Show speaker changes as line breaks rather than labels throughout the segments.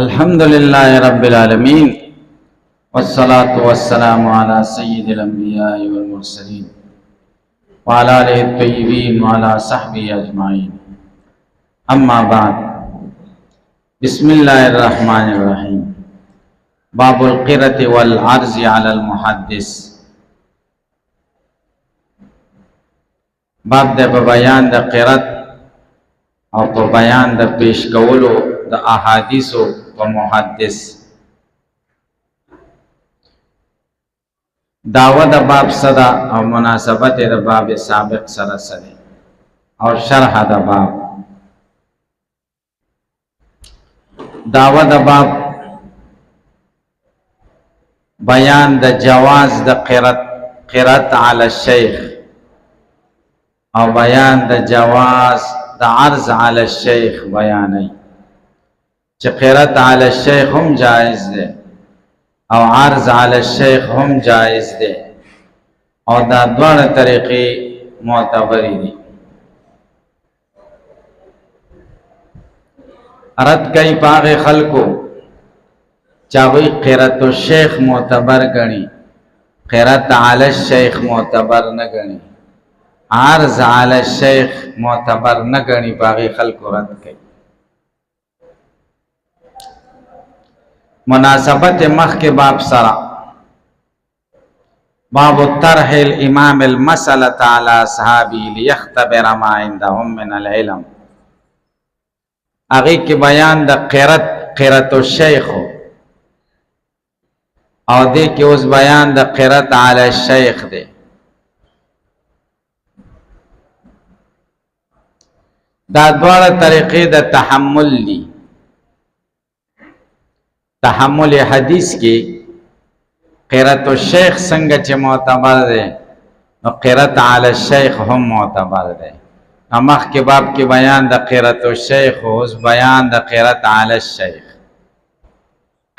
الحمد لله رب العالمين والصلاة والسلام على سيد الأنبياء والمرسلين وعلى آله الطيبين وعلى صحبه أجمعين أما بعد بسم الله الرحمن الرحيم باب القرة والعرض على المحدث باب د بیان د قرت او په بیان د پیش کولو د احادیثو و محدث دعوه د باب صدا او مناسبت د باب سابق سره سره او شرح د باب دعوه د باب بیان د جواز د قرت علی الشیخ او بیان د جواز د عرض علی الشیخ بیانای چې قرت علی الشیخ هم جائز ده او عرض علی الشیخ هم جائز ده او دا دوه طریقې معتبرې دي رد کوي پاغه خلکو چاوی قرت الشیخ معتبر غني قرت علی الشیخ معتبر نه غني عرض علی الشیخ معتبر نه غني پاغه خلکو رد کوي مناسبت مخ کے باب سرا باب طرح الامام المسألة على اصحابی لیختبر ما عندهم من العلم اگئی کے بیان دا قرت الشیخ او دے کے اس بیان دا قرت علی الشیخ دے دا دوار طریقے دا تحمل لی تحمل حدیث کی قرت الشیخ څنګه چې معتبر ده نو قرت علی الشیخ هم معتبر ده مخ کې باب کې بیان د قرت الشیخ او اوس بیان د قرت علی الشیخ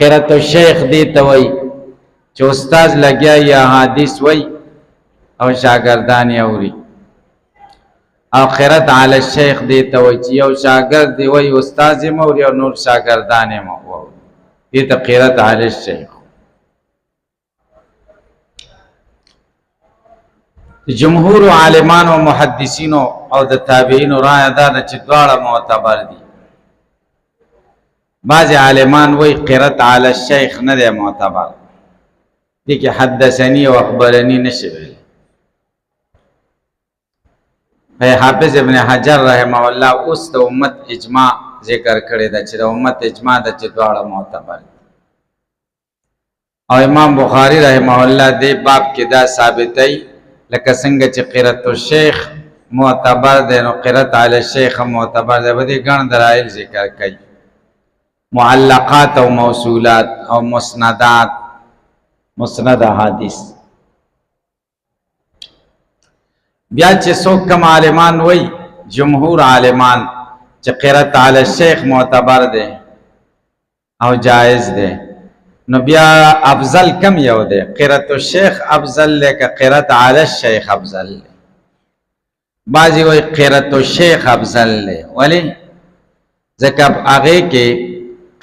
قرت الشیخ دی ته وای چې استاد لګیا یا حدیث وای او شاګردان یې اوري او قرت علی الشیخ دی ته وای چې یو شاګرد دی وای استاد یې موري او نور شاګردان یې موري یہ قرت علی الشیخ جمهور عالمان و محدثین او د تابعین رائے دا چې دواړه معتبر دي بعض عالمان وی قرت علی الشیخ نه دی معتبر دي کې حدثنی او اخبرنی نشي ویل حافظ ابن حجر رحمه الله اوس د امت اجماع ذکر کړی دا چې د امت اجماع د چې دواړه معتبر او امام بخاری رحمه الله دې باب کې دا ثابتای لکه څنګه چې قرت الشیخ معتبر دی نو قرت علی الشیخ معتبر دی بده ګڼ دلایل ذکر کوي معلقات او موصولات او مسندات مسند احادیث بیا چې څوک کم عالمان وای جمهور عالمان چې قرت علی الشیخ معتبر ده او جائز ده نو بیا افضل کم یو ده قرت الشیخ افضل له که قرت علی الشیخ افضل له بعضی وای قرت الشیخ افضل له ولی ځکه هغه کې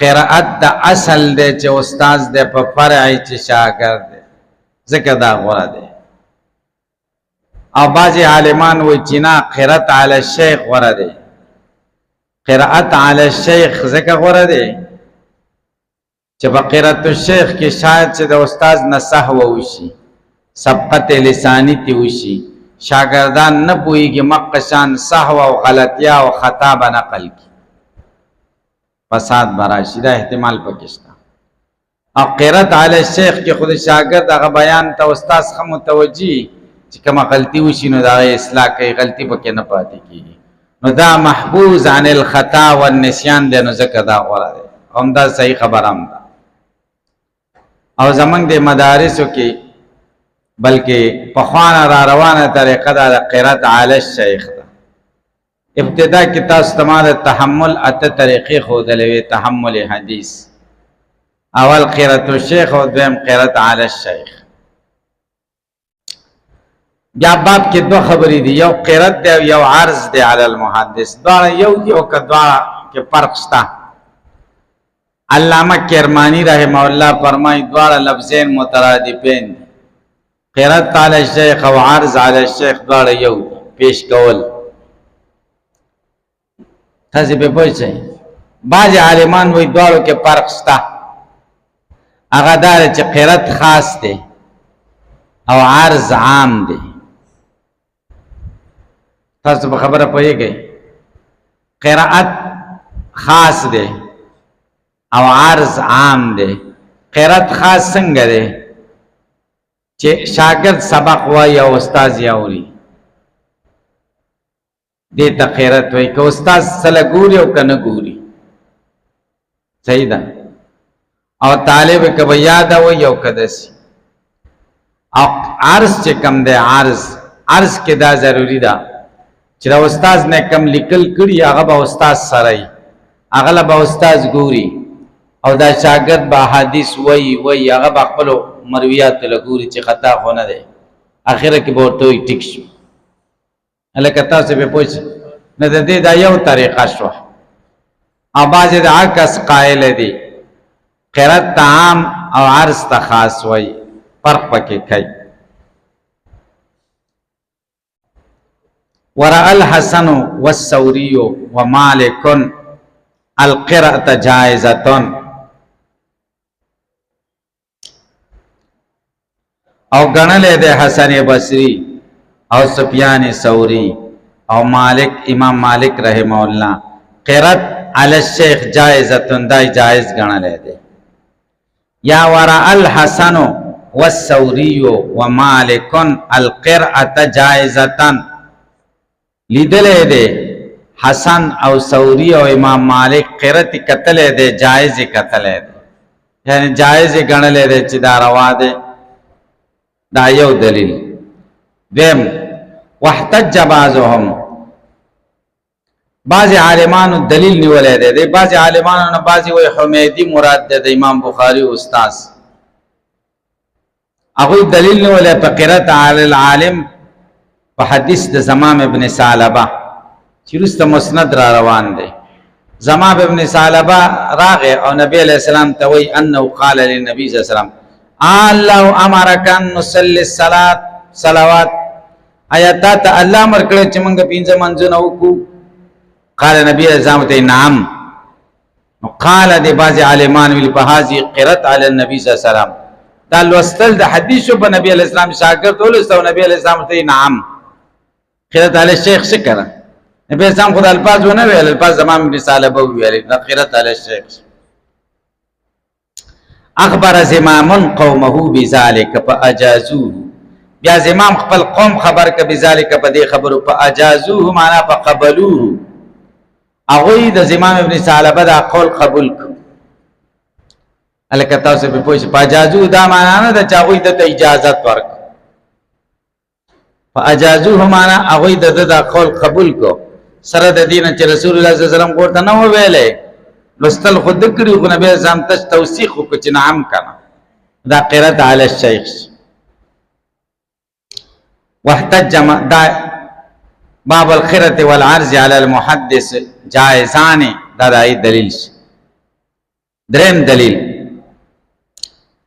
قرات د اصل ده چې استاد ده په فرع چې شاګرد ده ځکه دا غوړه ده او بعضی عالمان وای چې نه قرت علی الشیخ غوړه ده قرأت علی الشیخ ذکر غوره دی چې په قرأت الشیخ کې شاید چې د استاد نه سهو وشي سبقت لسانی تی وشي شاګردان نه پوهیږي مقشان سهو او غلطیا او خطا به نقل کی فساد براشي دا احتمال پکشتا او قرأت علی الشیخ کې خود شاګرد هغه بیان ته استاد خو متوجي چې کومه غلطي وشي نو دا اصلاح کوي غلطي پکې نه پاتې کیږي نو دا محفوظ عن الخطا والنسیان دی نو ذکر دا غوړه دی هم دا صحیح خبر هم دا او زمنګ د مدارسو کې بلکې په خوانه را روانه طریقه دا قرات علی الشیخ دا ابتدا کې تاسو تمام تحمل اته طریقې خو دلوي تحمل حدیث اول قرات الشیخ او دویم قرات علی الشیخ بیا باب کې دو خبرې دي یو قرت دی یو عرض دی علی المحدث دا یو کدوا کې فرق شته علامہ کرمانی رحمہ اللہ فرمائی دواړه لفظین مترادفین دي. قرات علی الشیخ او عرض علی الشیخ دواړه یو دي. پیش کول تاسو په پوښتنه بعض عالمان وی دواړو کې فرق شته. هغه دار چې قرات خاص دی او عرض عام دی. تاسو په خبره پوهیږئ قرات خاص دی او عرض عام دی. قرات خاص څنګه دی چې شاګرد سبق وایي او استاد یې اوري دې ته قرات وایي. که استاد سره ګوري او کنه ګوري صحیح ده. او طالب کبه یاد وایي او کدسي. او عرض چې کم دی عرض کې دا ضروری ده چې استاد نه کم لیکل کړي هغه به استاد سره هغه به استاد ګوري او دا شاګرد به حدیث وایي هغه به خپل مرویات له ګوري چې خطا خو نه دی. اخره کې به ورته وایي ټیک شو. هلکه تاسو به پوښ نه د دې دا یو طریقه شوه. او بعضې د عکس قایل دي قرات ته عام او عرض ته خاص وایي. فرق پکې کوي. ورأى الحسن والثوري ومالك القراءة جائزة. او گنلے دے حسن بصری او سفیان ثوری او مالک امام مالک رحمہ اللہ قرات علی الشیخ جائزة دای جائز گنلے دے. یا ورأى الحسن والثوري ومالك القراءة جائزة لیدلے دے حسن او ثوری او امام مالک قرات کتلے دے جائز کتلے دے یعنی جائز گنلے دے چې دا روا دے. دا یو دلیل. دیم واحتج بعضهم بعض عالمانو دلیل نیولے دے. بعض عالمانو نه بعضی وی حمیدی مراد دے امام بخاری استاد. هغه دلیل نیولے په قرات علی العالم په حدیث د زمام ابن ثعلبه چې رسته مسند را روان دی. زمام ابن ثعلبه راغه او نبی علیہ السلام ته وی انه قال للنبي صلی الله علیه وسلم الله امرک ان نصلی الصلاه صلوات آیات الله امر کړی چې موږ پنځه منځونه وکړو. قال نبی علیہ السلام ته نعم. قال دی بعض عالمان ویل په هذه قرات علی النبي صلی الله علیه وسلم دا لوستل د حدیث په نبی علیہ السلام شاګرد ولستو نبی علیہ السلام ته نعم. قرات علی الشیخ شکر نبی اسلام خدا الفاظ ونه ویل الفاظ زمام ابن ثعلبه ویل قرات علی الشیخ. اخبر زمام قومه بذلك فاجازوه. بیا زمام خپل قوم خبر ک بذلك په دې خبرو فاجازوه معنا فقبلوه. هغه د زمام ابن ثعلبه دا قول قبول ک. الکه تاسو په پوښ فاجازوه دا معنا نه د چاوي د اجازه ورک. فاجازوه معنا هغه د قول قبول کو سره د دین چې رسول الله صلی الله علیه وسلم ورته نو ویلې لستل خود کړي خو نبی اعظم ته توثیق وکړي چې نعم کنه. دا قرات علی الشیخ. واحتج دا باب القرات والعرض علی المحدث جائزان دا دای دلیل. دریم دلیل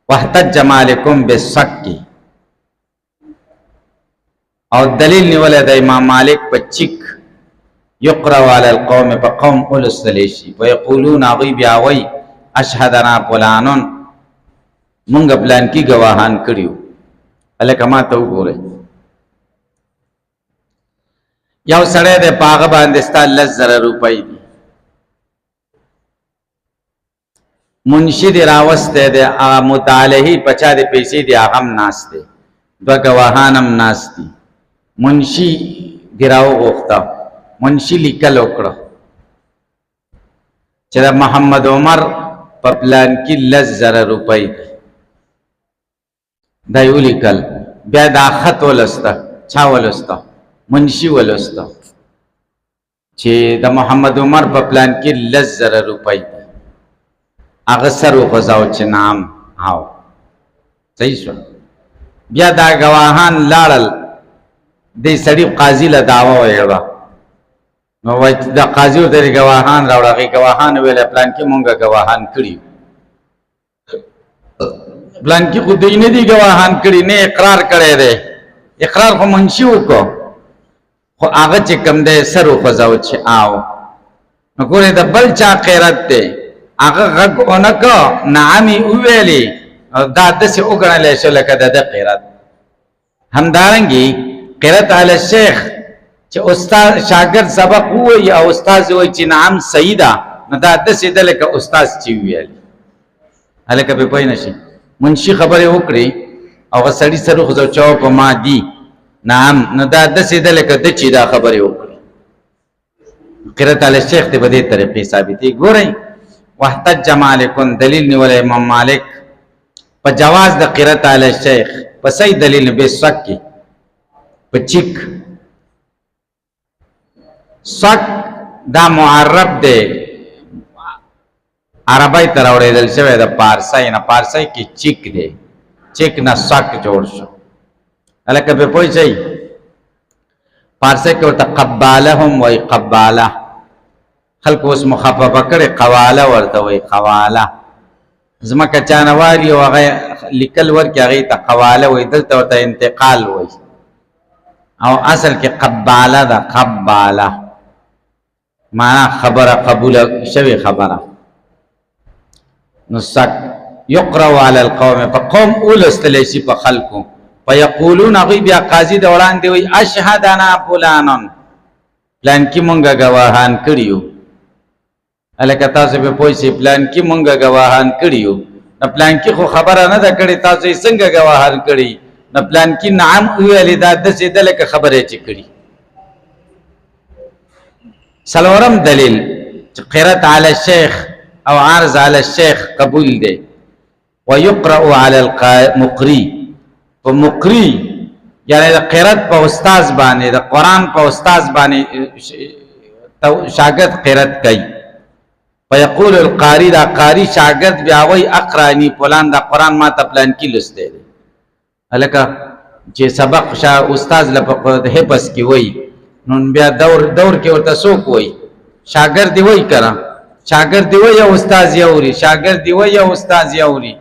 واحتج مالکم بالشک او دلیل نیولې د امام مالک په چیک یقرأ علی القوم فقوم ولستلیشی ويقولون غی بیاوی اشهدنا فلانون مونږ پلان کی گواهان کړیو. الکه ما ته وګوره یو سړی د پاغه باندې ستاسو 10,000 روپۍ دي. منشد راوسته د مطالعه پچا د پیسې دی هغه ناشته دو گواهانم ناشتي. منشي ګراو غوښتا منشي لیکل وکړه چې محمد عمر په پلان کې 10,000 روپۍ دا یو لیکل. بیا دا خط ولسته چا ولسته منشي ولسته چې د محمد عمر په پلان کې 10,000 روپۍ هغه سر وغځاو چې نام هاو صحیح شو. بیا دا گواهان لاړل دې سړي قاضي له دعوا ویړه نو وای دا قاضي ورته گواهان راوړه. گواهان ویل پلان کې مونږه گواهان کړی بلان کی خود نه دي گواهان کړي نه اقرار کړي دي اقرار خو منشي وکړو خو هغه چې کم ده سر وخزاو چې آو نو ګوره د بل چا قیرت ده هغه غږ اونکو نعمي ویلي دا دسه وګڼل شو لکه د قیرت همدارنګي قیرت علی الشیخ چې استاد شاګرد سبق وایي او استاد وایي چې نعم صحیح ده نو دا دسه د لکه استاد چې ویل هلکه په پوه نشي منشي خبره وکړي او سړی سره خو چاو په ما دي نعم نو دا دسه د لکه د چې دا خبره وکړي قیرت علی الشیخ ته په دې طریقې ثابتې ګورئ واحتج مالک دلیل نیول امام مالک په جواز د قرات علی الشیخ په صحیح دلیل به شک کی په چیک شک دا معرب دی عربی تر اورېدل شوی د پارسای نه پارسای کی چیک دی چیک نه شک جوړ شو الکه به پوي شي پارسای کې ورته قبالهم وای قباله خلق اوس مخففه کړي قواله ورته وای قواله زما کچانوالی او هغه لیکل ورکه هغه ته قواله وای دلته ورته انتقال وای او اصل کې قباله ده قباله معنا خبره قبول شوی خبره نو سک یقرأ علی القوم فقوم اولستلیسی په خلقو فیقولون غی بیا قاضی دوران دی وی اشهدنا فلانن پلان کی مونږه گواهان کړیو الکه تاسو به پوه شئ پلان کی مونږه گواهان کړیو نو پلان کی خو خبره نه ده کړی تاسو څنګه گواهان کړی نو پلان کی نعم ویل دا د څه دلته خبره چي کړی سلورم دلیل چې قرات علی الشیخ او عرض علی الشیخ قبول دی ويقرأ على المقری په مقری یعنی د قرات په استاد باندې د قران په استاد باندې شاګرد قرات کوي فيقول القاری دا قاری شاگرد بیا وی اقرانی فلان دا قرآن ما تا پلان کی لسته دی الکه چې سبق شا استاد لپاره حفظ کی وی نو بیا دور کې ورته څوک وی شاگرد دی وی کرا شاگرد دی وی یا استاد یوري شاگرد دی وی یا استاد یوري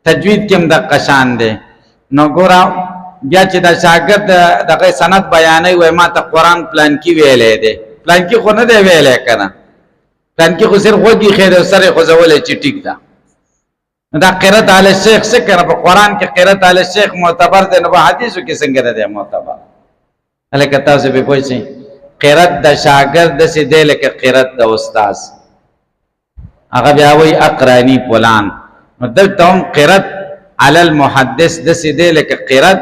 تجوید کې د قشان دی نو ګورا بیا چې دا شاگرد دغه سند بیانوي وای ما ته قرآن پلان کی ویلې دی پلان کی خو نه دی ویلې کنه پلان کی خو صرف وږي خیر سره خو زولې چې ټیک ده دا قرات علی الشیخ څه کنه په قرآن کې قرات علی الشیخ معتبر دی نو په حدیثو کې څنګه دی معتبر الکه تاسو به پوه شئ قرات د شاګرد سي دی لکه قرات د استاد هغه بیا وی اقرانی فلان نو دلته هم قرات علی المحدث د سي دی لکه قرات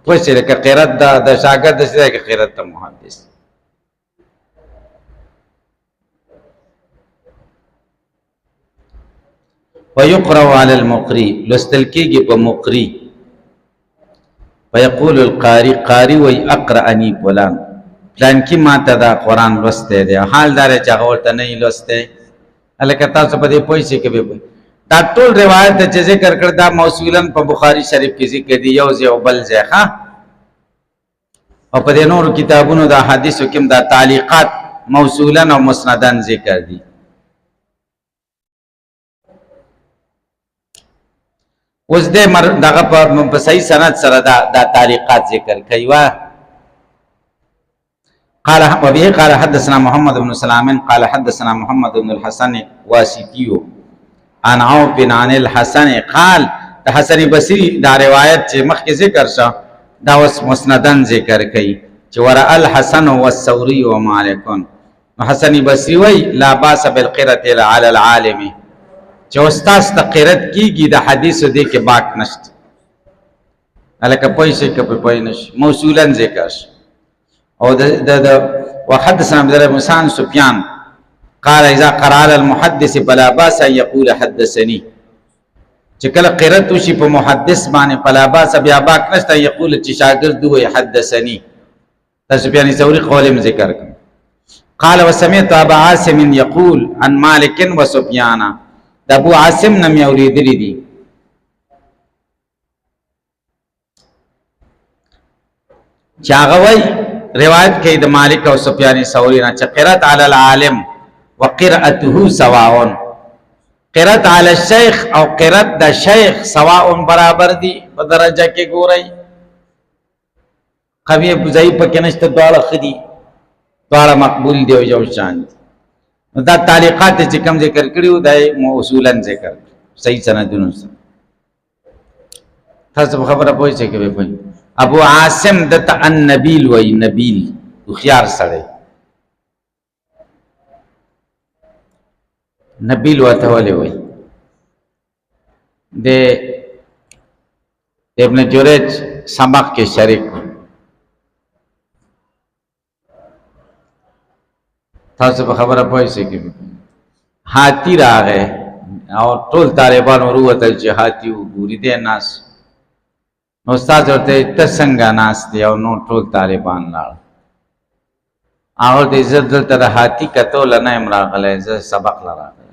پوه شئ لکه قرات د شاګرد سي دی لکه قرات د محدث ويقرأ على المقري لستلكيجي بمقري ويقول القاري قاري ويقرأني فلان فلان کی ما تدا قرآن لسته دے حال دار چاغورتا نہیں لسته الکه تاسو په دې پوه شئ کې به دا ټول روایت چې ذکر کړ دا موصولن په بخاری شریف کې ذکر دی یو ځای او بل ځای ها او په دې نور کتابونو دا حدیثو کې دا تعلیقات موصولن او مسندن ذکر دي اوس دې دغه په صحیح سند سره دا تعلیقات ذکر کوي قال وبه قال حدثنا محمد بن سلام قال حدثنا محمد بن الحسن واسطي عن عوف بن عن الحسن قال حسن بصری دا روایت چې مخکې ذکر شو دا اوس مسندن ذکر کوي چې ورا الحسن والثوري ومالك حسن بصری وی لا باس بالقرة على العالم چې استاد تقرات کیږي د حدیثو دې کې باک نشته الکه پویسه کې پوی نش موصولن ذکر او د وحدثنا عبد الله بن سعد سفيان قال اذا قرأ المحدث فلا باس ان يقول حدثني چې کله قرات شي په محدث باندې فلا باس بیا باک نشته یقول چې شاګرد وي حدثني سفيان ثوري قول ذکر قال وسمعت ابا عاصم يقول عن مالك وسفيان د ابو عاصم نم اوریدلی دي چاغوي روایت کوي د مالک او سفیان ثوری نه چې قرات علی العالم وقراءته سواء قرات علی الشیخ او قرات د شیخ سواء برابر دي په درجه کې ګورئ قوی ضعیف پکې نشته دواړه خدي دواړه مقبول دی او یو شان دي دا تعلیقات چې کوم ذکر کړیو دای موصولا ذکر صحیح سندونو سره تاسو خبره پوه شئ کې به ابو عاصم د النبیل وای نبیل خيار سره نبیل وته ولې وای د ابن جریج سبق کې شریک تاسو په خبره پوه شئ کې هاتی راغې او ټول طالبان وروته چې هاتی وګوري دي ناس نو استاد ورته تسنګ ناس دی او نو ټول طالبان لاړ او د عزت دلته د هاتی کتو لنه امراغله ز سبق لراغله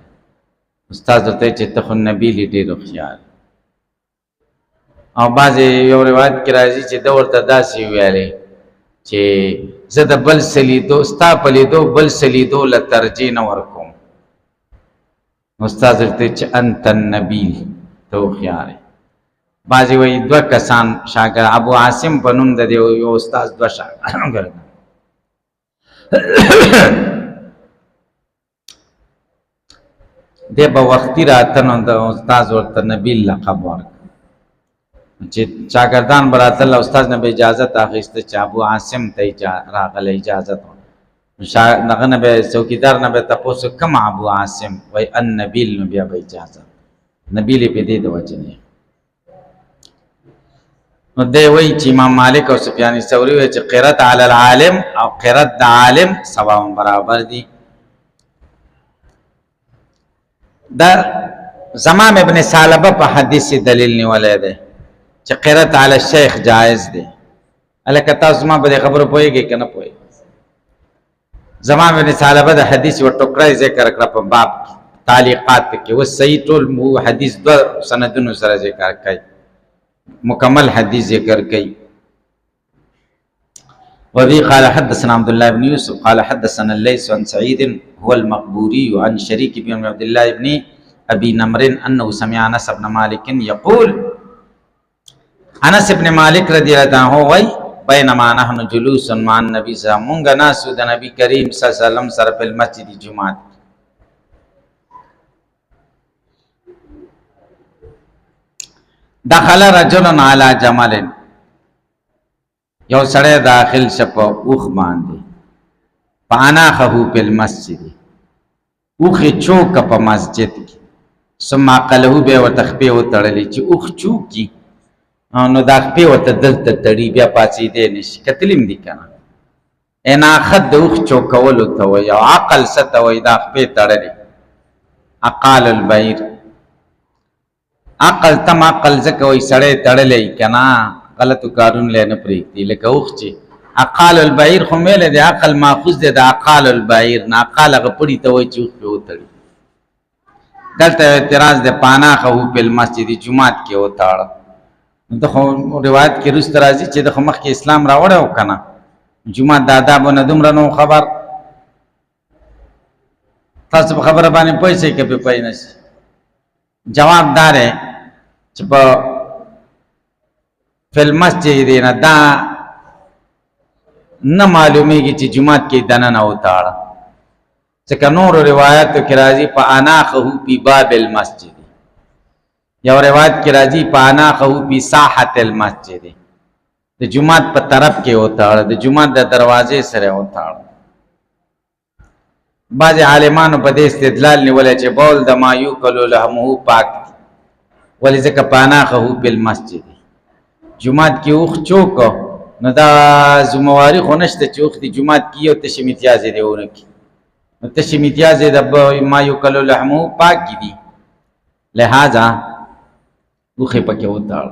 استاد ورته چې ته خو نبی ډېر خیال او بعض یو روایت کې راځي چې د ورته داسې ویلې چې زه د بل سلیدو ستا په لیدو بل سلیدو لترجی نه ورکوم استاد ورته چې انت النبی تو خیال بعضی وی دو کسان شاګرد ابو عاصم په نوم د یو استاد دو شاګرد دی به وختي راتنو د استاد ورته نبی لقب ورک چې شاګردان براتل استاد نه به اجازه اخیسته چې ابو عاصم ته راغله اجازه نغه نه به څوکیدار نه به تاسو کم ابو عاصم وای النبی نو بیا به اجازه نبی له دې د وجنه نو دی وای چې امام مالک او سفیان ثوری وای چې قرات علی العالم او قرات د عالم سوا برابر دي دا زمام ابن ثعلبه په حدیث دلیل نیولای دی چې قرات علی الشیخ جائز دی الکه تاسو ما به خبرو پوهیږئ کنه پوهیږئ زمام ابن ثعلبه د حدیث و ټوکړه ذکر کړ په باب تعلیقات کې و صحیح ټول حدیث دو سندونو سره ذکر کړي مکمل حدیث ذکر کړي وذي قال حدثنا عبد الله بن يوسف قال حدثنا الليث عن سعيد هو المقبوري عن شريك بن عبد الله بن ابي نمر انه سمع انس بن مالك يقول انس بن مالك رضي الله عنه وای بينما نحن جلوس مع النبي صلى الله عليه وسلم ناس د نبی کریم صلی الله علیه وسلم سره په مسجد جمعه دخل رجل على جمل یو سړی داخل شپ اوخ باندې پانا خو په مسجد اوخ چوک په مسجد کې ثم قلهو به وتخبي وتړلې چې اوخ چوکي نو دا خپې وته دلته تړي بیا پاتې دي نشي کتلیم دي کنه انا خد اوخ چوکول ته وي او عقل ست وي دا خپې تړلې عقال البعير عقل تم عقل زکوي سړی تړلې کنه غلط کارون لنه پریږدي لکه اوخ چې عقال البعير خو مل دي عقل ماخوذ دي د عقال البعير نه عقال غپړی ته وي چې اوخ په وتړي دلته اعتراض ده پانا خو په مسجد جمعات کې وتاړه د روایت کې رست راځي چې د مخ کې اسلام راوړو کنه جمعه د آدابونه دومره نو خبر تاسو خبره باندې پوهیږئ کې په پای نشي جواب دار چې په فل مسجد نه دا نه معلومیږي چې جمعه کې دنه نه وتاړه ځکه نور روایت کې راځي په اناخه په باب المسجد یو روایت کې راځي پانا خو په ساحت المسجد د جمعات په طرف کې وتاړه د جمعات د دروازې سره وتاړه بعض عالمانو په دې استدلال نیولای چې بول د ما یوکلو لهمه پاک ولې ځکه پانا خو په مسجد جمعات کې اوخ چوک نو دا زمواري خو نشته چې اوخ د جمعات کې یو تشمیتیاز دی ورکی نو تشمیتیاز د ما یوکلو لهمه پاک دي لہذا وخه پکې وتاړ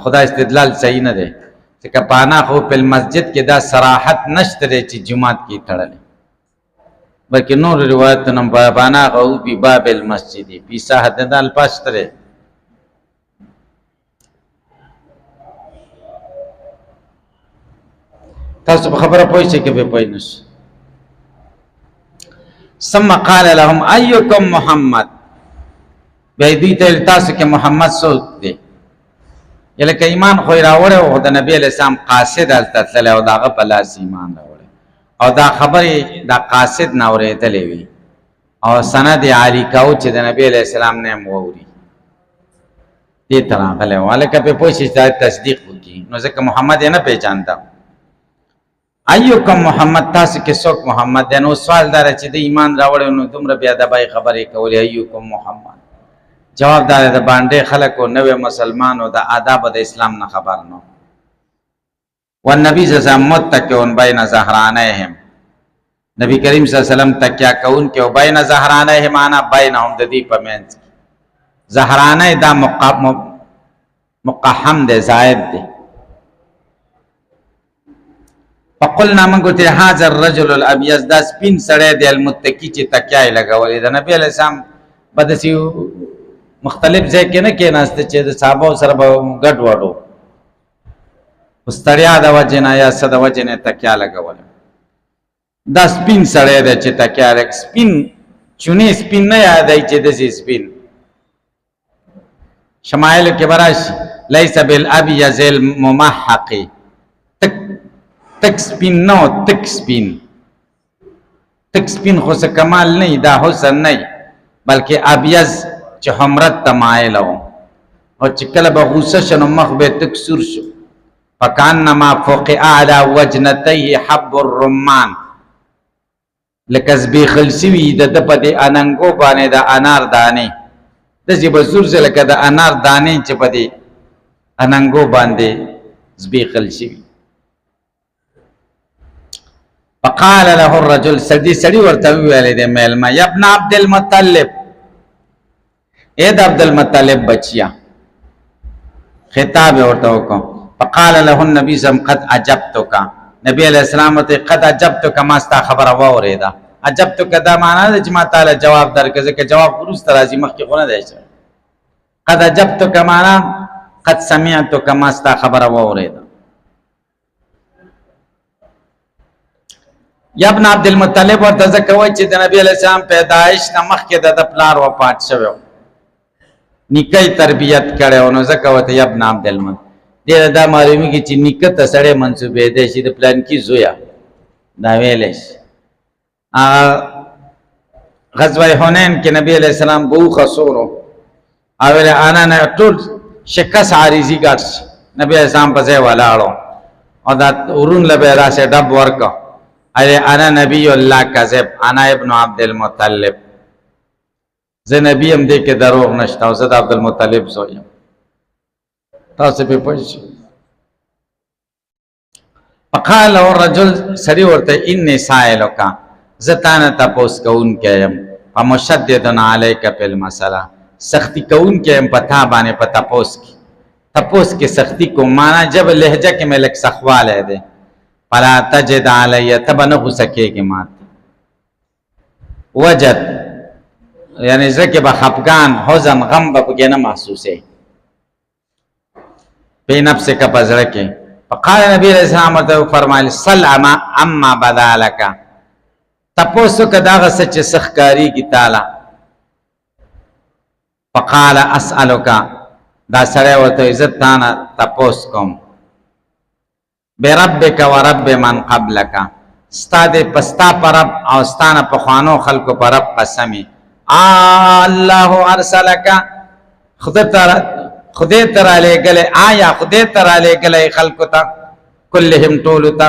خدا استدلال صحیح نه دی چې کپانا خو په مسجد کې دا صراحت نشته چې جمعات کې تړل بلکې نور روایت نم پانا خو په باب المسجد په ساحت د الفاظ تره تاسو خبره پوه شئ کې به پوه نشئ ثم قال لهم ايكم محمد بیا دوی ته تاسو کې محمد څوک دی؟ لکه ایمان خو یې راوړی و، د نبي علیه السلام قاصد هلته تللی او د هغه په لاس ایمان راوړی او دا خبرې دا قاصد نه اورېدلې وي او سند یې عالي کاوه چې د نبي علیه السلام نه هم واوري. دې ته راغلی و، هلکه پرې پوه شي چې دا تصدیق وکړي. نو ځکه محمد یې نه پېژانده. ایوکم محمد، تاسو کې څوک محمد دی؟ نو سوال دا دی چې د ایمان راوړی نو دومره بې ادبۍ خبرې کولې. ایوکم محمد، جواب دا د باندې خلکو نوې مسلمانو د آداب د اسلام نه خبر نو. والنبي صلی الله علیه وسلم متکئون بین ظهرانیهم، نبی کریم صلی الله علیه وسلم تکیا کون کې او بین ظهرانیهم معنا بینهم د دې په منځ کې. ظهرانه دا مقحم دی، زائد دی. فقلنا من قلت هذا الرجل الابيض، دا سپین سړی دی المتکی چې تکیا یې لګولې. د نبی علیه السلام به داسې مختلف ځای کې نه کېناسته چې د صحابو سره به ګډ وډو، ستړیا د وجې نه یا څه د وجې نه تکیا لګوله. دا سپین سړی دی چې تکیا لګ، سپین چونې سپین نه یادوي چې داسې سپین. شمایل کې براشي لیس بالابیض الممحق، تک سپین نو، تک سپین. تک سپین خو څه کمال نه، دا حسن نه، بلکې ابیض چې حمرت ته مایل و او چې کله به غوسه شو نو مخ به تک سور شو. فکانما فوقع علی وجنتیه حب الرمان، لکه زبیخل سوي د ده په دې اننګو باندې د انار دانې، داسې به سور شي لکه د انار دانې چې په دې اننګو باندې زبیخل سوي. فقال له الرجل، سړي ورته وویل دی میلمه، یا ابن عبد المطلب، اے د عبد المطلب بچیا، خطاب ورته وکړو. فقال له النبي صلی الله علیه وسلم قد عجبتک، نبی علیہ السلام ته قد عجبتک، ما ستا خبره واورېده. عجبتک دا معنا ده چې ما تعالی جواب درکړه، ځکه جواب وروسته راځي، مخکې خو نه دی. قد عجبتک معنا قد سمعتک، ما ستا خبره واورېده. یا ابن عبد المطلب ورته ځکه وایي چې د نبی علیہ السلام پیدایش نه مخکې د پلار وفات شوی و، نیکه تربیت کړی و، نو ځکه ورته یا ابن عبد المطلب. ډېره دا معلومیږي چې نیکه ته سړی منسوبېدی شي، د پلانکي زویه دا ویلی شي. غزوه حنین کې نبی علیہ السلام به وخسورو او ویل انا ټول شکست عارضي ګډ شي، نبی علیہ السلام په ځای ولاړو او دا ورون له به راسې ډب ورکړه، انا نبی الله کذب، انا ابن عبد المطلب، زه نبی هم دې کې دروغ نشته او زه د عبد المطلب زوی یم. تاسو په پوه شئ. فقال له الرجل، سړي ورته انی سائلک، زه تا نه تپوس کوونکی یم، فمشدد علیک فی المسألة، سختی کوونکی یم په تا باندې په تپوس کې. تپوس کې سختی کوم معنا جب لهجه کې مې لږ سخوالی دی. فلا تجد علی، ته به نه غوسه کېږې ماته. وجد یعنی زړه کې به خفګان، حزن، غم به پکې نه محسوسې په نفس کې په زړه کې. فقال نبی علیہ السلام ورته فرمایل سل اما بدا لک، تپوس وکړه د هغه څه چې څه ښکارېږي تعالی. فقال اسألک، دا سړی ورته وایي زه تا نه تپوس کوم بربک و رب من قبلک، ستا دې په ستا په رب او ستا نه پخوانو خلکو په رب قسمې. الله ارسلک، خدای ته رالیږلی، آیا خدای ته رالیږلی خلکو ته کلهم ټولو ته؟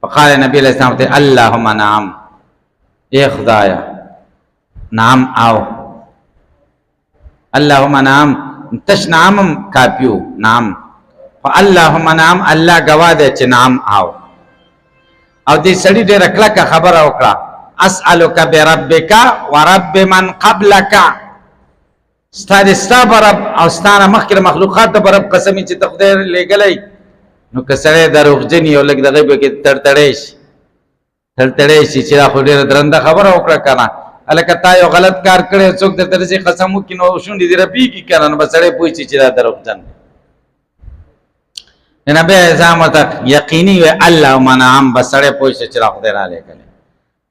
فقال نبی علیہ السلام ته اللهم نعم، اے خدایا نعم آو. اللهم نعم، تش نعم کافیو نعم، اللهم نعم، الله گواه دی چې نعم آو. او دې سړي ډېره کلکه خبره وکړه، اسألک بربک و رب من قبلک، ستا د ستا په رب او ستا نه مخکې مخلوقات په رب قسمې چې ته خدای لیږلی. نو که سړی دروغجن یو لږ دغه پکې تړتړی شي چې دا خو ډېره درنده خبره وکړه که نه، هلکه تا یو غلط کار کړی، څوک درته داسې قسم وکړي نو شونډې دې رپېږي که نه، نو به سړی پوه شي چې دا دروغجن دی. نبی السلام ورته یقیني وی اللهم نعم، به سړی پوه شي چې دا خدای رالیږلی.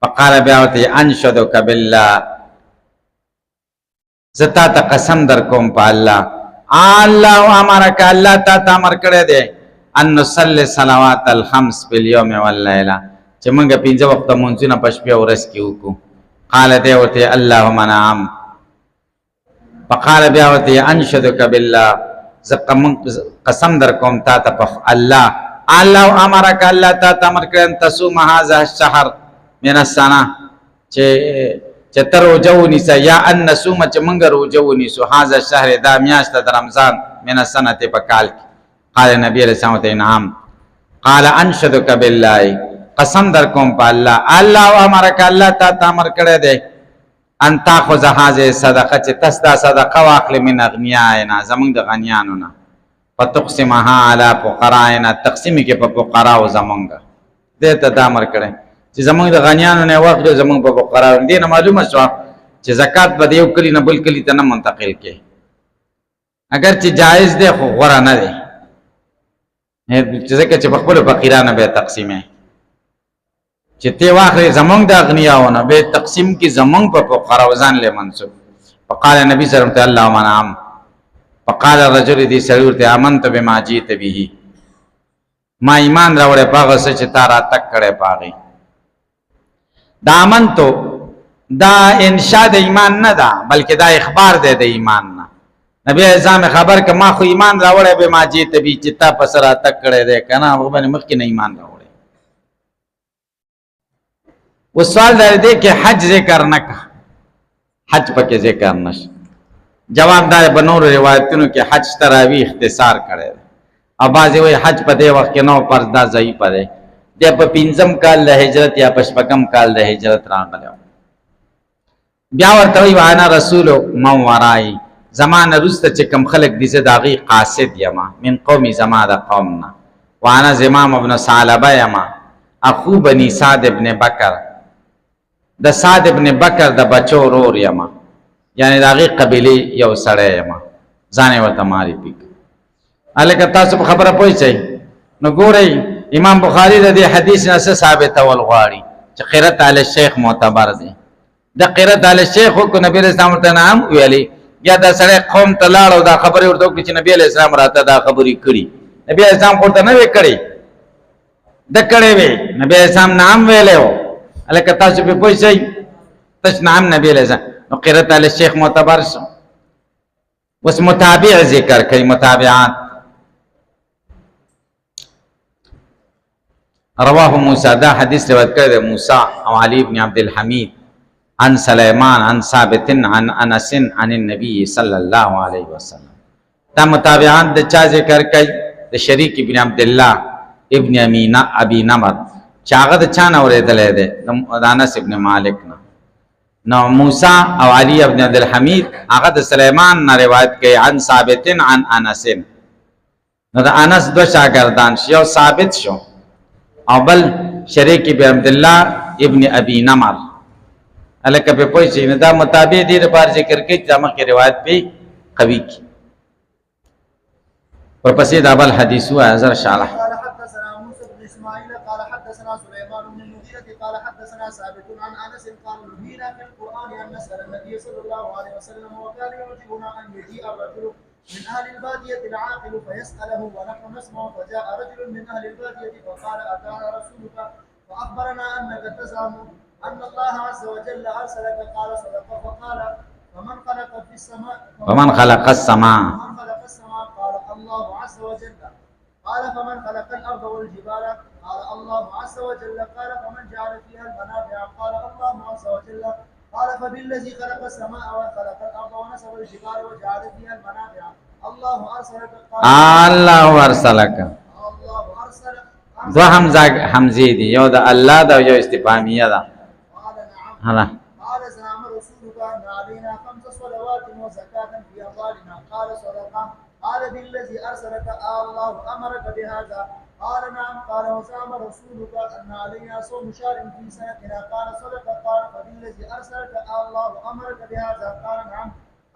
فقال بیا ورته انشدک بالله، زتا ته قسم در کوم په الله، الله امرک، الله تا ته امر کړی دی ان نصلي صلوات الخمس باليوم والليله، چې موږ 5 وخت مونږونه په شپه او ورځ کې وکړو. قال دی ورته اللهم نعم. فقال بیا ورته انشدک بالله، قسم در کوم تا ته په الله، الله امرک، الله تا ته امر کړی ان تصوم هذا الشهر من السنه، چې تر روجو نیسه، یا ان نصوم چې موږ روجو نیسو هذا الشهر دا میاشت د رمضان من السنه په کال کې. قال نبی علیہ السلام ته نعم. قال انشدک بالله، قسم در کوم په الله، الله امرک، الله تا ته امر کړی دی ان تاخذ هذه صدقه، چې تاسو دا صدقه واخلې من اغنیاینا، زمونږ د غنیانو نه، فتقسمها علی فقرائنا، تقسیم کې په فقراو زمونږ دې ته دا امر کړی چې زمونږ د غنیانو نه واخلې، زمونږ په فقراو. دې نه معلومه شوه چې زکات به یو کلی نه بل کلی ته نه منتقل کې، اگر چې جایز دی خو غوره نه دی، چې ځکه چې په خپل فقیرانو به تقسیمې، چې ته واخلې زمونږ د اغنیاونه به تقسیم کی زمونږ په فقراو ځان له منسوب. فقال نبی صلی الله علیه وسلم نعم. فقال الرجل دې سړی ته آمنت بما جئت به، ما ایمان راوړې پاغه څه چې تا را تک کړې پاغي. دا آمنتو دا انشاء د ایمان نه ده، بلکې دا اخبار دی د ایمان نه. نبی اعظم خبر ک ما خو ایمان راوړې به ما جئت به، چې تا پس را تک کړې ده کنه، هغه باندې مخکې نه ایمان راوړې. وہ سوال دار دے کہ حج ذکر نہ کا، حج پکے ذکر نش، جواب دار بنور روایتونو کہ حج تراوی اختصار کرے، اب بازی وی حج پا دے وقت کے نو پرز دا ضعیف دے، دے پا 5 کال دا ہجرت یا پشپکم کال دا ہجرت ران گلے. بیا ورتوی وانا رسولو من ورائی، زمان رست چکم خلق دیزے داغی قاسد یما من قومی زمان دا قومنا، وانا زمام ابن صالبہ یما اخو بنی سعد ابن بکر، د سعد ابن بکر د بچو رور یما، یعنی داغی قبیلی یو سڑے یما، زانے و تماری پیک. علیکہ تاسو په خبره پوي چي نو ګورئ، امام بخاری د دې حدیث نه څه ثابت ول غواړي چې قرات علی الشیخ معتبر دی. د قرات علی الشیخ کو نبی رسول الله ته نام ویلي، یا د سړی قوم ته لاړ او دا خبره ورته وکړي چې نبی علیہ السلام راته دا خبرې کړي، نبی علیہ السلام ورته نه وی کړي، د کړي وی نبی علیہ السلام نام ویلو. الکه تاسو په پوه شئ تاسو نام نبی علیہ السلام نو قرات علی الشیخ معتبر شو. وس متابع ذکر کوي، متابعات. رواه موسی، دا حدیث روایت کړی موسی او علی ابن عبد الحمید عن سلیمان عن ثابت عن انس عن النبي صلی الله علیه وسلم. دا متابعات د چا ذکر کوي؟ د شریک ابن عبد الله ابن امینا ابي نمر، چاغه د چا نه اورېدلې ده؟ د انس ابن مالک نه. نو موسی او علی ابن عبد الحمید هغه د سلیمان نه روایت کوي عن ثابت عن انس. نو د انس دو شاګردان شو، ثابت شو او بل شریک ابن عبد الله ابن ابي نمر. الکه په پوه شئ، دا مطابق دې لپاره ذکر کوي چې مخکې روایت به قوي کی. ورپسې دا بل حدیث و هزار شاله.
قال حدثنا موسى بن اسماعيل قال حدثنا سليمان بن المغيرة قال حدثنا ثابت عن انس قال نهينا في القران ان نسال النبي صلى الله عليه وسلم وكان يعجبنا ان يجيء الرجل من اهل الباديه العاقل فيساله ونحن نسمع. فجاء رجل من اهل الباديه فقال اتانا رسولك فاخبرنا انك تزعم ان الله عز وجل ارسلك. قال صدق. فقال فمن خلق في السماء
ومن خلق السماء
قال الله عز وجل. قال فمن خلق الارض والجبال قال الله عز وجل. قال فمن جعل فيها المنابع قال الله عز وجل. قال فبالذي خلق السماء وخلق الارض ونسب الجبال وجعل فيها المنابع الله ارسلك.
الله ارسلك.
الله ارسلك.
دو حمزه دي، یو د الله دا یو استفهامیه ده.
قال نعم.
ها
قال زعم رسولك ان علينا 5 صلوات وزكاة في اموالنا. قال صدقه. قال بالذي ارسلك الله امرك بهذا. قال نعم. قال وزعم رسولك ان علينا صوم شهر في سنتنا. قال صدق. قال فبالذي ارسلك الله امرك بهذا. قال نعم.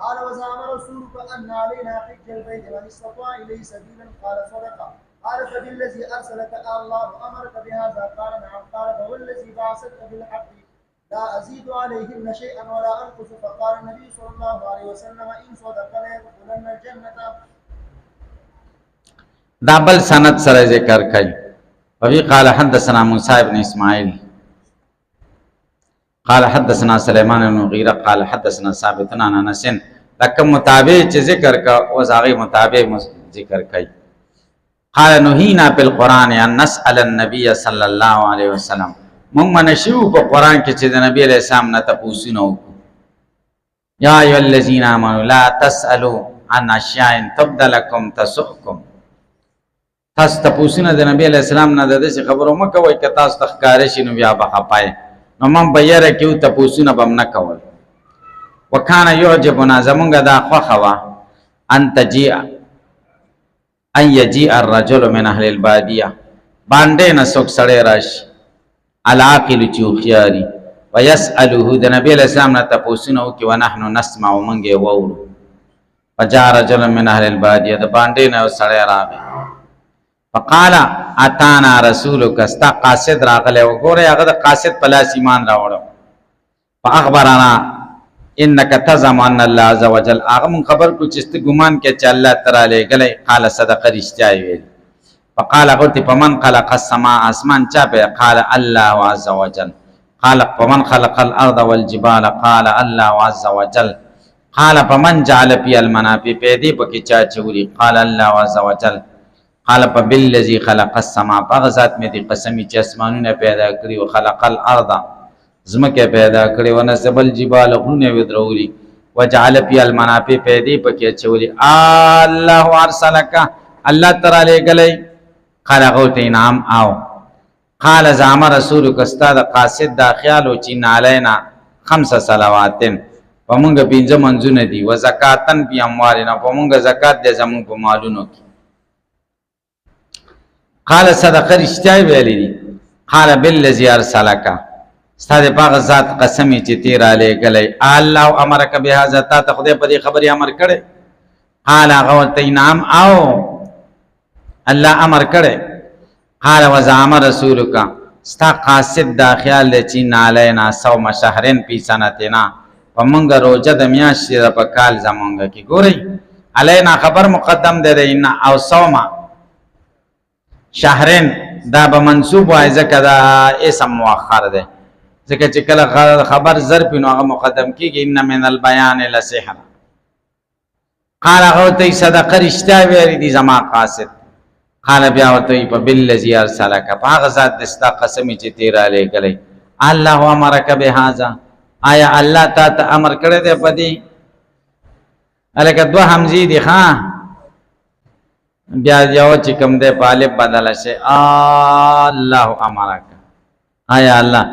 قال وزعم رسولك ان علينا حج البيت من استطاع اليه سبيلا. قال صدق. قال فبالذي ارسلك الله امرك بهذا. قال نعم. قال فوالذي بعثك بالحق لا أزيد عليهن شيئا ولا أنقص. فقال النبي صلى الله عليه وسلم إن صدق ليدخلن الجنة.
دا بل سند سره ذکر کوي. وفي قال حدثنا موسى بن اسماعيل قال حدثنا سليمان بن مغيرة قال حدثنا ثابت عن انس. لکه مطابق چې ذکر کا او هغه مطابق ذکر کوي. قال نهينا بالقران ان نسال النبي صلى الله عليه وسلم. مونږ منشو په قران کې چې د نبی علیہ السلام نه تاسو نو یا ایه الذین آمنوا لا تسالوا عن اشیاء تبد لكم تسؤكم. تاسو تاسو نه د نبی علیہ السلام نه د دې خبرو مکه وای ک تاسو تخکار شي نو بیا بخپای نو من بیره کیو تاسو نه بم نه کول. وکانه یعجبنا زمونږ دا خوخوا ان تجیء ان یجیء الرجل من اهل البادیه باندې نه څوک سړی راشي العاقل چوخیاری ويسأله د نبی علیہ السلام نه تاسو نو کې ونحن نسمع ومنګه وورو. فجاء رجل من اهل البادیه د باندې نه سړی راغی. فقال اتانا رسولك استا قاصد راغله وګوره هغه د قاصد پلاس ایمان راوړو. فاخبرنا انك تزعم ان الله عز وجل هغه من خبر کو چې ست ګمان کې چې الله تعالی غلې قال صدق رښتیا ویل. فقال قلت فمن خلق السماء اسمان چا به قال الله عز وجل. قال فمن خلق الارض والجبال قال الله عز وجل. قال فمن جعل في المنافع پیدې پکې چا چوري قال الله عز وجل. قال فبالذي خلق السماء فغزات می دي قسمی چې اسمانونه پیدا کړی او خلق الارض زمکه پیدا کړی و نسب الجبال غرونه ودرولي وجعل في المنافع پیدې پکې چوري الله ارسلک الله تعالی غلې قال غوت انعام او قال زعم رسولك استاد قاصد دا خیال او چې نالینا 5 صلواتن ومونږ پنځه منځونه دي و زکاتن بی اموالنا ومونږ زکات دې زمون په مالونو کې. قال صدق رښتیا ویلې دي. قال بالذي ارسلک استاد باغ ذات قسمی چې تیر علی غلې الله امرک بهذا تا خدای په دې خبري امر کړي. قال غوت انعام او الله امر کړي. قال وزعم رسولک ستا قاصد دا خیال چې نالینا صوم شهرن فی سنتنا ومنګ روزه د میاشتې په کال زمونږ کې ګورئ علینا خبر مقدم دی ان او صوم شهرن دا به منصوب وای ځکه دا اسم مؤخر دی ځکه چې کله خبر ظرف نو هغه مقدم کیږي ان من البیان لسحر. قال غوتی صدق رښتیا ویری دي زما قاصد. قال بیا وته په بالذي ارسلک هغه ذات دستا قسمی چې تیر علی غلی الله امرک بهذا آیا الله تا ته امر کړی دی پدې الکه دو حمزی دی ها بیا یو چې کوم دی په الف بدل شي الله امرک آیا الله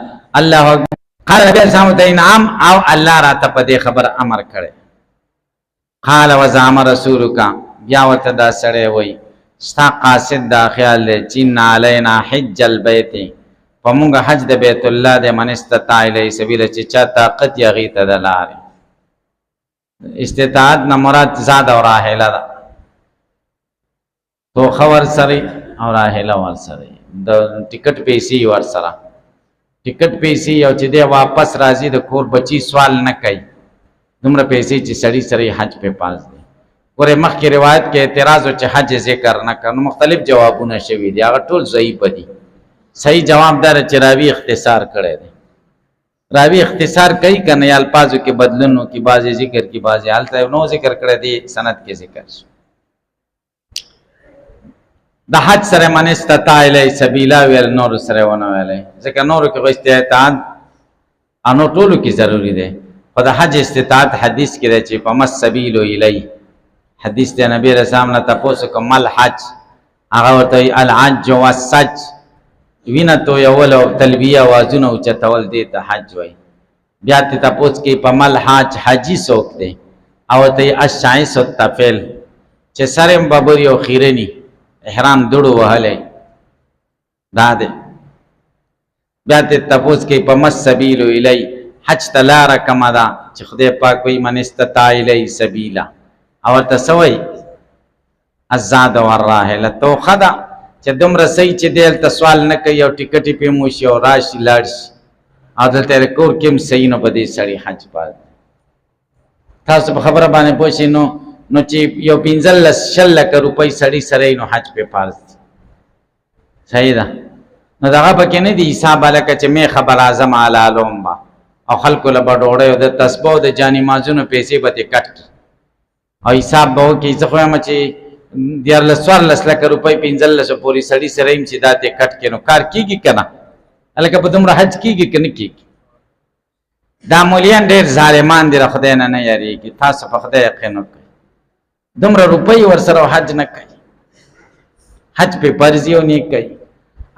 قال بیا سمته انعام او الله را ته پدې خبر امر کړی. قال وزعم رسولک بیا وته دا سړی وای ستا قاصد دا خیال دی چې علینا حج البیت فمونږ حج د بیت الله د من استطاع الی سبیل چې چا طاقت یغی ته د لارې استطاعت نه مراد زاد او راحله ده تو خبر سره او راحله ور سره د ټیکټ پیسې ور سره ټیکټ پیسې او چې دی واپس راځي د کور بچی سوال نه کوي دومره پیسې چې سړی سره حج په پاس دی. ګوره مخکې روایت کې اعتراض او چې حج ذکر نه کړو مختلف جوابونه شوي دي هغه ټول ضعیف دي. صحیح جواب دار چې راوی اختصار کړی دی. راوی اختصار کوي کنه یا الفاظو کې بدلونو کې بعضی ذکر کې بعضی حالت نو ذکر کړی دی سند کې ذکر شو. د حج سره من استطاع الی سبیلا ویل نور سره ونه ویل ځکه نور کې استطاعت انو ټولو کې ضروری دی. په د حج استطاعت حدیث کې دی چې فمس سبیل الی حدیث دی نبی رسول الله تاسو کومل حج هغه ورته الحج والسج وینا تو یول تلبیه وازونه او چتول دی ته حج وای. بیا ته تاسو کې پمل حج حجی سوک دی او ته اشعی ستفل چې سره بابری او خیرنی احرام دړو وهله دا دی. بیا ته تاسو کې پمس سبیل الی حج تلار کما دا چې خدای پاک وی من استطاع الی سبیلا او تسوی الزاد والراحله تو خدا چې دومره صحیح چې دل ته سوال نه کوي او ټیکټ په موشي او راشي لاړ شي او دلته کور کې صحیح نو بدی سړی حج پات تاسو په خبره باندې پوښی نو چې یو 15 لک روپۍ سړی سره نو حج په فرض صحیح ده نو دغه پکې نه دی حساب الکه چې می خبر اعظم علالم با او خلکو له بډوړې د تسبیح د جانی مازونو پیسې به کټ او حساب به کې څه خو هم چې دیار لسوار لک روپۍ 15 پوری سړی سره هم چې داته کټ کینو کار کیږي کنه الکه په دومره حج کیږي کنه کیږي دا مولیان ډېر ظالمان دي خدای نه یریږي تاسو په خدای یقین وکړئ دومره روپۍ ورسره حج نه کوي حج په فرضیو نه کوي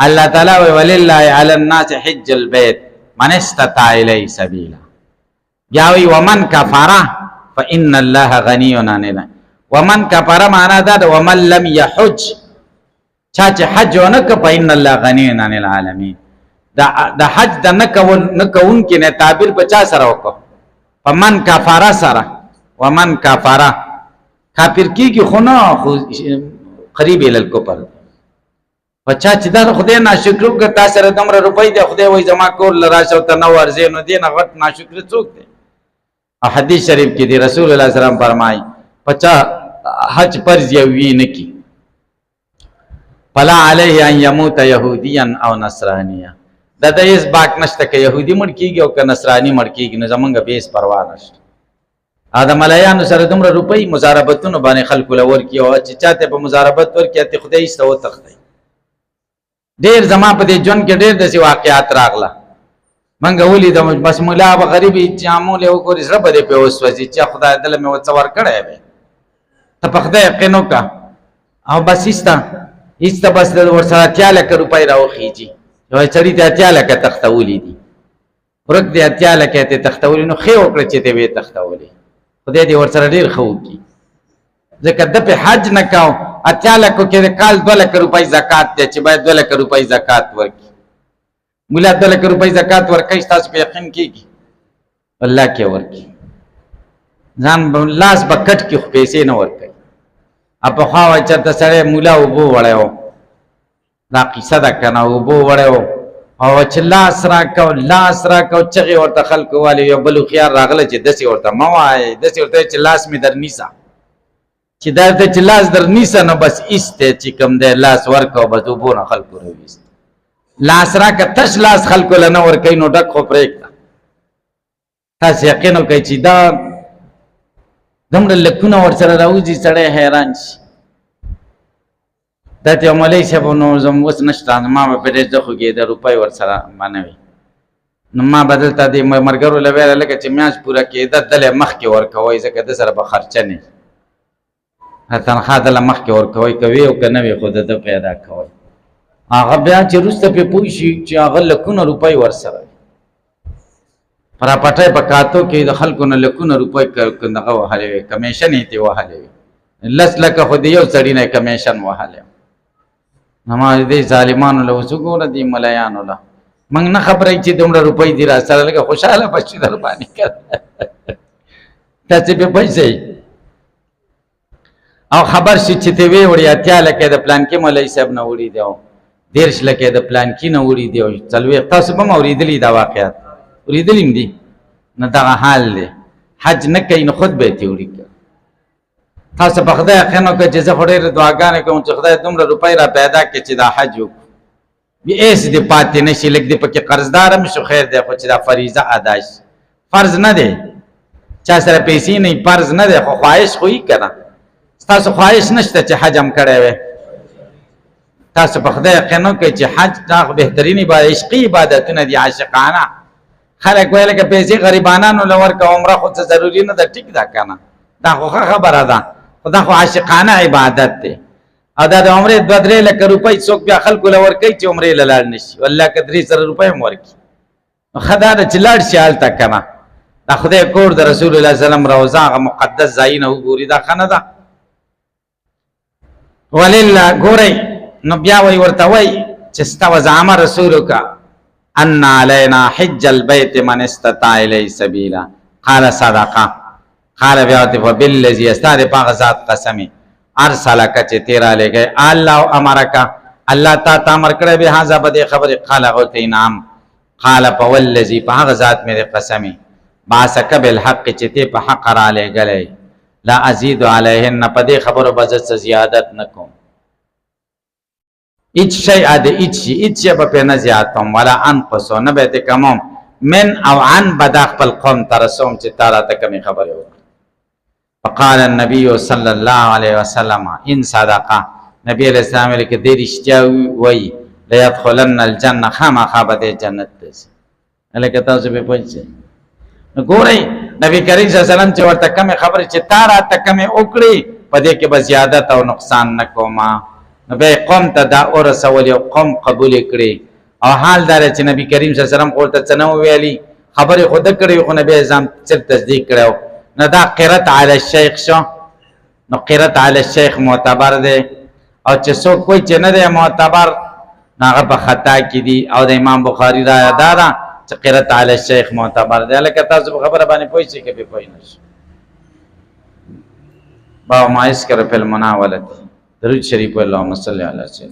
الله تعالی ولله علی الناس حج البيت من استطاع الیه سبیلا یاوی ومن کفر فان الله غنی عن الناس ومن کفر معنا دا ومن لم يحج چا چې حج نه ک فان الله غنی عن العالمین دا حج د نکون کې نه تعبیر 50 سره وکړه فمن کفر سره ومن کفر کافر کیږي خو نه قریب ال الکفر بچا چې دا خدای ناشکر وکړه تاسو سره دومره روپۍ دی خدای وای زما کور لراشه او تنور زینو دی نه غټ ناشکر څوک دی او حدیث شریف کې دی رسول الله صلی الله علیه وسلم فرمایي بچا حج فرض یوي نه کی فلا علیه ان یموت یهودیا او نصرانیا دا د هیڅ باک نشته که يهودي مړ کیږي او که نصراني مړ کیږي نو زمونږ بیس پروا نشته ادم ملایانو سره دومره روپۍ مزاربتونو باندې خلکو لور کی او چې چاته په مزاربت ورکې ته خدای ستو تختی ډیر زما په دې جون کې ډیر داسې واقعات راغله منګه ولې د بس مولا به غریبي چامول یو کور سره بده په وسوځي چې خدای دل مې وڅور کړی به ته په خدای یقین وکړه او بس ایستا بس د ورسره 30 لک روپۍ راوخیږي یو چړی ته 30 لک تختولې دي ورک دې 30 لک ته تختولې نو خې وکړه چې ته وې تختولې خدای دې ورسره ډیر خو کی ځکه د په حج نه کاو 30 لک کې کال 2 لک روپۍ زکات ته چې باید 2 لک روپۍ زکات ورکړي مولا 2 لک روپۍ زکات ورکړي تاسو په یقین کیږي الله کې ورکړي ځان لاس بکټ کې پیسې نه ورکړي اپا خواهی چرته سره مولا وبو وړیو دا قصه ده کنه وبو وړیو او چې لاس راکو چغې ورته خلکو والی یو بلو خیار راغله چې داسې ورته مه وایې داسې ورته چې لاس مې در نیسه چې درته چې لاس در نیسه نو بس ایسته چې کوم دی لاس ورکو بس اوبو نه خلکو راویست لاس راکه تش لاس خلکو له نه ورکوي نو ډک خو پرېږده تاسې یقین وکړئ چې دا دومره لکونه ورسره راوځي سړی حیران شي دا ته مولوي صاحب نو زم اوس نشته ما به ډېر ځخو کې د روپۍ ورسره باندې نو ما بدلته د مرګرو لویل لکه چې میاش پوره کېده دله مخکې ورکوي ځکه د سره به خرچه نه تنخواه دله مخکې ورکوي کوي او که نه وي خو د پیدا کوي هغه بیا چې وروسته پې پوه شي چې هغه لکونه روپۍ ورسره پراپټای په کاتو کې د خلکو نه لکونه روپۍ دغه وهلې وي کمیشن یې ته وهلې وي لس لکه خو د یو سړي نه کمیشن وهلی نو ما دې ظالمانو له اوس وګوره دې ملایانو له موږ نه خبرې چې دومره روپۍ دي را سره لکه خوشحاله به شي در باندې کړه تاسې پې پیسې او خبر شي چې ته ویې وړې 80 لکه د پلانکي مولوي صاحب نه وړي دی او 30 لکه د پلانکي نه وړي دی او 40 تاسو به هم اورېدلي دا واقعات اورېدلي م دي نه دغه حال دی حج نه کوي نو خود به یې تېوړي تاسو په خدای یقین وکړئ چې زه خو ډېرې دعاګانې کوم چې خدای دومره روپۍ را پیدا کړي چې دا حج وکړو بیا هېڅ دې پاتې نه شي لږ دې پکې قرضدار هم شو خیر دی خو چې دا فریضه ادا شي فرض نه دی چا سره پیسې نه فرض نه دی خو خواهش خو یې که نه ستاسو خواهش نشته چې حج هم کړی وی تاسو په خدای یقین وکړئ چې حج دا بهترین عشقي عبادتونه دي عاشقانه خلک ویل که پیسې غریبانانو له ورکه عمره خو څه ضروري نه ده ټیک ده که نه دا خو ښه خبره ده خو دا خو عاشقانه عبادت دی او دا د عمرې 2-3 لکه روپۍ څوک بیا خلکو له ورکوي چې عمرې له لاړ نه شي والله که 300 روپۍ هم ورکړي نو ښه دا ده چې لاړ شي هلته که نه دا خدای کور د رسول الله وسلم روضه هغه مقدس ځایونه وګوري دا ښه نه ده ولله ګورئ نو بیا وی ورته وی چې ستا وزعم رسولک ان علینا حج البيت من استطاع الیه سبیلا قال صدقه قال بیا ته بالذي استاد پاک ذات قسمی ارسلک چې تیرا لګي الله امرک الله تا امر کړی به هاذا بده خبر قال او ته نام قال فوالذي په هغه ذات مې قسمي باسک بالحق چې ته په حق را لګلې لا ازيد عليهن په دې خبرو بزت زیادت نکوم اچ شيء اد اچ په نه زیاتم ولا انقص نه به کمم من او عن بدا خپل قوم ترسوم چې تعالی ته کوم خبره وکړه فقال النبي صلى الله عليه وسلم ان صدقه نبی علیہ السلام لیکه دې رښتیا وای لا يدخلن الجنه خامخابه جنت ته الکه تاسو به پوښتنه ګورئ نبی کریم صلی الله علیه وسلم چې ورته کوم خبره چې تارا ته کوم وکړي په دې کې به زیادت او نقصان نکوما نو به قوم ته دا اور رسول یو قوم قبول کړي او حال دار چې نبی کریم صلی الله علیه وسلم ورته څنو ویلي خبره خود کړي خو نبی اعظم چې تصدیق کړو نه دا قرات علی الشیخ شو نو قرات علی الشیخ معتبر ده او چې څوک کوئی چې نه ده معتبر هغه په خطا کې دي او د امام بخاری را یاداره چې قرات علی الشیخ معتبر ده لکه تاسو خبره باندې پوه شئ کې به پوه نه شئ با ما اسکر فی المناولت درود شریف اللهم صل علی سیدنا